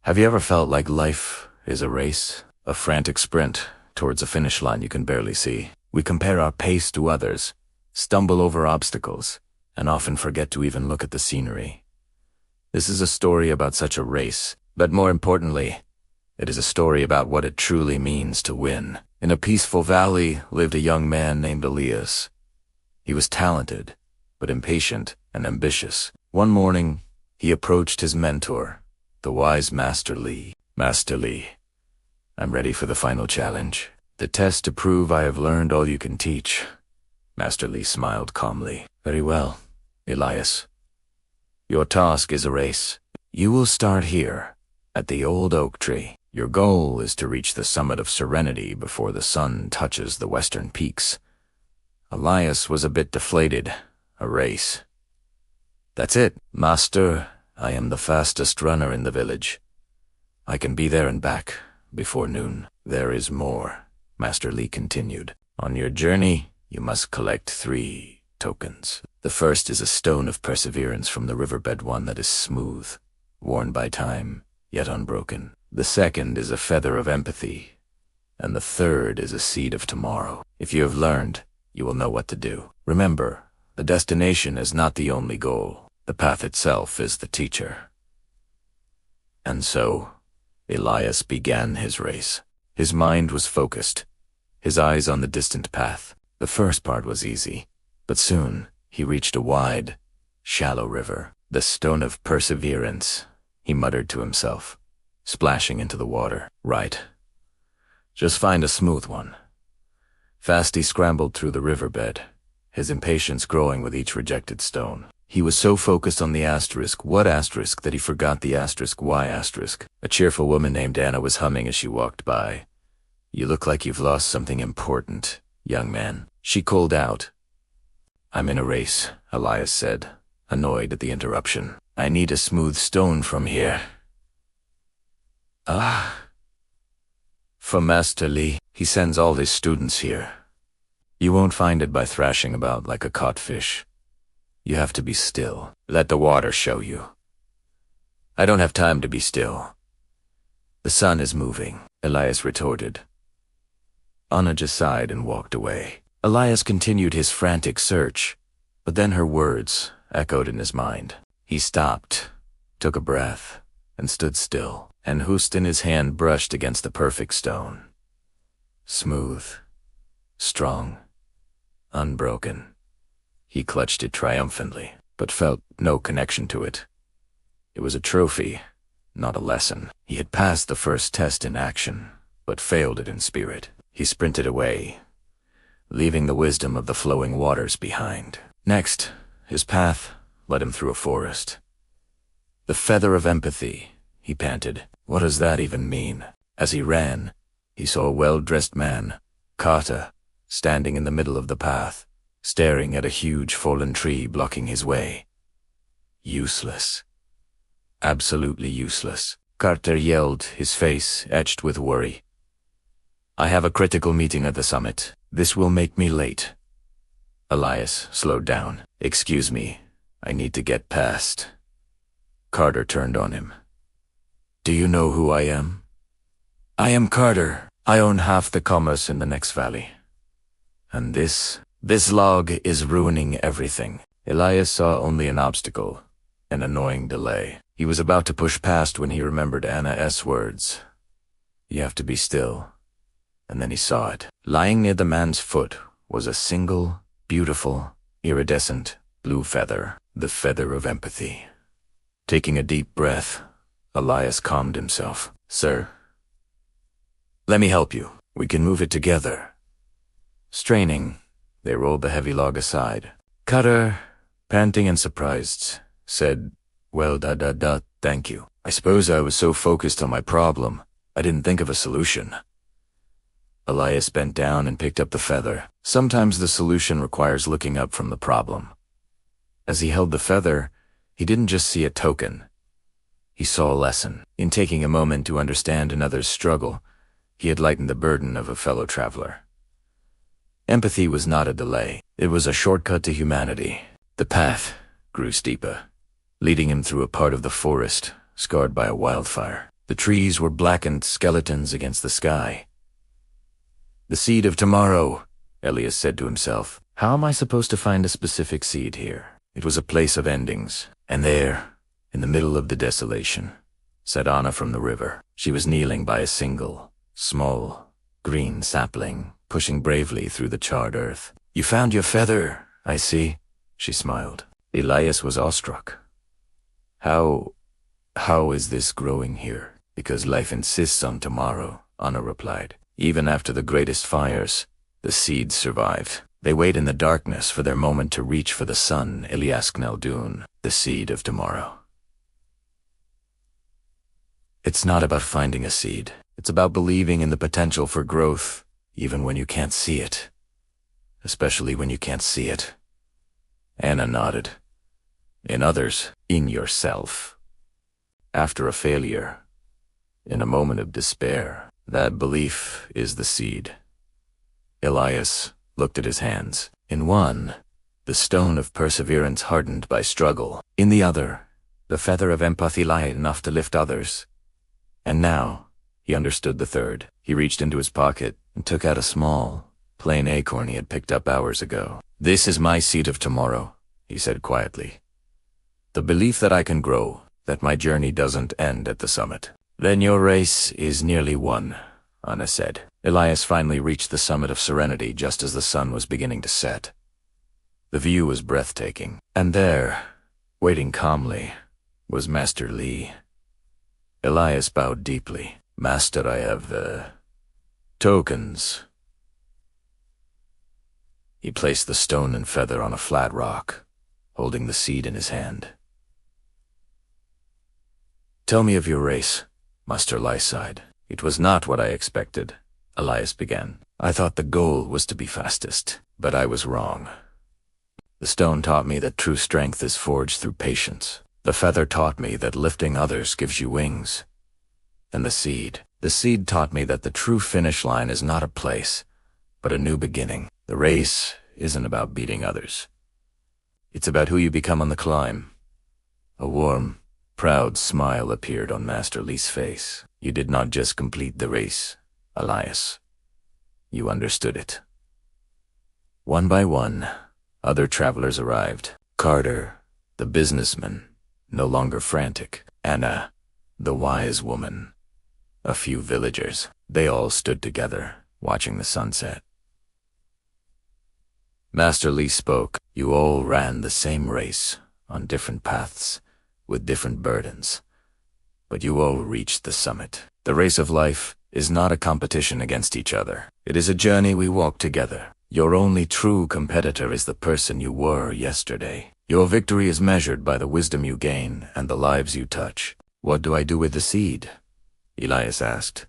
Have you ever felt like life is a race? A frantic sprint towards a finish line you can barely see. We compare our pace to others, stumble over obstacles, and often forget to even look at the scenery. This is a story about such a race, but more importantly, it is a story about what it truly means to win. In a peaceful valley lived a young man named Elias. He was talented, but impatient and ambitious. One morning, he approached his mentor, the wise Master Lee. Master Lee, I'm ready for the final challenge. The test to prove I have learned all you can teach. Master Lee smiled calmly. Very well, Elias. Your task is a race. You will start here, at the old oak tree. Your goal is to reach the summit of serenity before the sun touches the western peaks. Elias was a bit deflated. A race. That's it, Master. I am the fastest runner in the village. I can be there and back before noon. There is more, Master Lee continued. On your journey, you must collect 3 tokens. The first is a stone of perseverance from the riverbed, one that is smooth, worn by time, yet unbroken. The second is a feather of empathy, and the third is a seed of tomorrow. If you have learned, you will know what to do. Remember, the destination is not the only goal. The path itself is the teacher. And so, Elias began his race. His mind was focused, his eyes on the distant path. The first part was easy, but soon he reached a wide, shallow river. The stone of perseverance, he muttered to himself, splashing into the water. Right. Just find a smooth one. Fast he scrambled through the riverbed, his impatience growing with each rejected stone. He was so focused on the asterisk, what asterisk, that he forgot the asterisk, why asterisk. A cheerful woman named Anna was humming as she walked by. You look like you've lost something important, young man, she called out. I'm in a race, Elias said, annoyed at the interruption. I need a smooth stone from here. From Master Lee. He sends all his students here. You won't find it by thrashing about like a caught fish. You have to be still. Let the water show you. I don't have time to be still. The sun is moving, Elias retorted. Anna just sighed and walked away. Elias continued his frantic search, but then her words echoed in his mind. He stopped, took a breath, and stood still, and Hust in his hand brushed against the perfect stone. Smooth, strong, unbroken. He clutched it triumphantly, but felt no connection to it. It was a trophy, not a lesson. He had passed the first test in action, but failed it in spirit. He sprinted away, leaving the wisdom of the flowing waters behind. Next, his path led him through a forest. The feather of empathy, he panted. What does that even mean? As he ran, he saw a well-dressed man, Carter, standing in the middle of the path, staring at a huge fallen tree blocking his way. Useless. Absolutely useless. Carter yelled, his face etched with worry. I have a critical meeting at the summit. This will make me late. Elias slowed down. Excuse me, I need to get past. Carter turned on him. Do you know who I am? I am Carter. I own half the commerce in the next valley. And this log is ruining everything. Elias saw only an obstacle, an annoying delay. He was about to push past when he remembered Anna's words. You have to be still. And then he saw it. Lying near the man's foot was a single, beautiful, iridescent blue feather, the feather of empathy. Taking a deep breath, Elias calmed himself. Sir, let me help you. We can move it together. Straining, they rolled the heavy log aside. Carter, panting and surprised, said, Well, thank you. I suppose I was so focused on my problem, I didn't think of a solution. Elias bent down and picked up the feather. Sometimes the solution requires looking up from the problem. As he held the feather, he didn't just see a token. He saw a lesson. In taking a moment to understand another's struggle, he had lightened the burden of a fellow traveler. Empathy was not a delay. It was a shortcut to humanity. The path grew steeper, leading him through a part of the forest scarred by a wildfire. The trees were blackened skeletons against the sky. The seed of tomorrow, Elias said to himself. How am I supposed to find a specific seed here? It was a place of endings, and there, in the middle of the desolation, sat Anna from the river. She was kneeling by a single, small, green sapling, pushing bravely through the charred earth. You found your feather, I see, she smiled. Elias was awestruck. How is this growing here? Because life insists on tomorrow, Anna replied. Even after the greatest fires, the seeds survived. They wait in the darkness for their moment to reach for the sun, Elias Kneldun, the seed of tomorrow. It's not about finding a seed. It's about believing in the potential for growth, even when you can't see it. Especially when you can't see it. Anna nodded. In others, in yourself. After a failure, in a moment of despair, that belief is the seed. Elias looked at his hands. In one, the stone of perseverance hardened by struggle. In the other, the feather of empathy light enough to lift others. And now, he understood the third. He reached into his pocket and took out a small, plain acorn he had picked up hours ago. This is my seed of tomorrow, he said quietly. The belief that I can grow, that my journey doesn't end at the summit. Then your race is nearly won, Anna said. Elias finally reached the summit of serenity just as the sun was beginning to set. The view was breathtaking, and there, waiting calmly, was Master Li. Elias bowed deeply. Master, I have, tokens. He placed the stone and feather on a flat rock, holding the seed in his hand. Tell me of your race, Master Li sighed. It was not what I expected, Elias began. I thought the goal was to be fastest, but I was wrong. The stone taught me that true strength is forged through patience. The feather taught me that lifting others gives you wings. And the seed taught me that the true finish line is not a place, but a new beginning. The race isn't about beating others. It's about who you become on the climb. A warm, proud smile appeared on Master Li's face. You did not just complete the race, Elias. You understood it. One by one, other travelers arrived. Carter, the businessman, no longer frantic. Anna, the wise woman. A few villagers. They all stood together, watching the sunset. Master Li spoke. You all ran the same race, on different paths, with different burdens. But you all reached the summit. The race of life is not a competition against each other. It is a journey we walk together. Your only true competitor is the person you were yesterday. Your victory is measured by the wisdom you gain and the lives you touch. What do I do with the seed? Elias asked.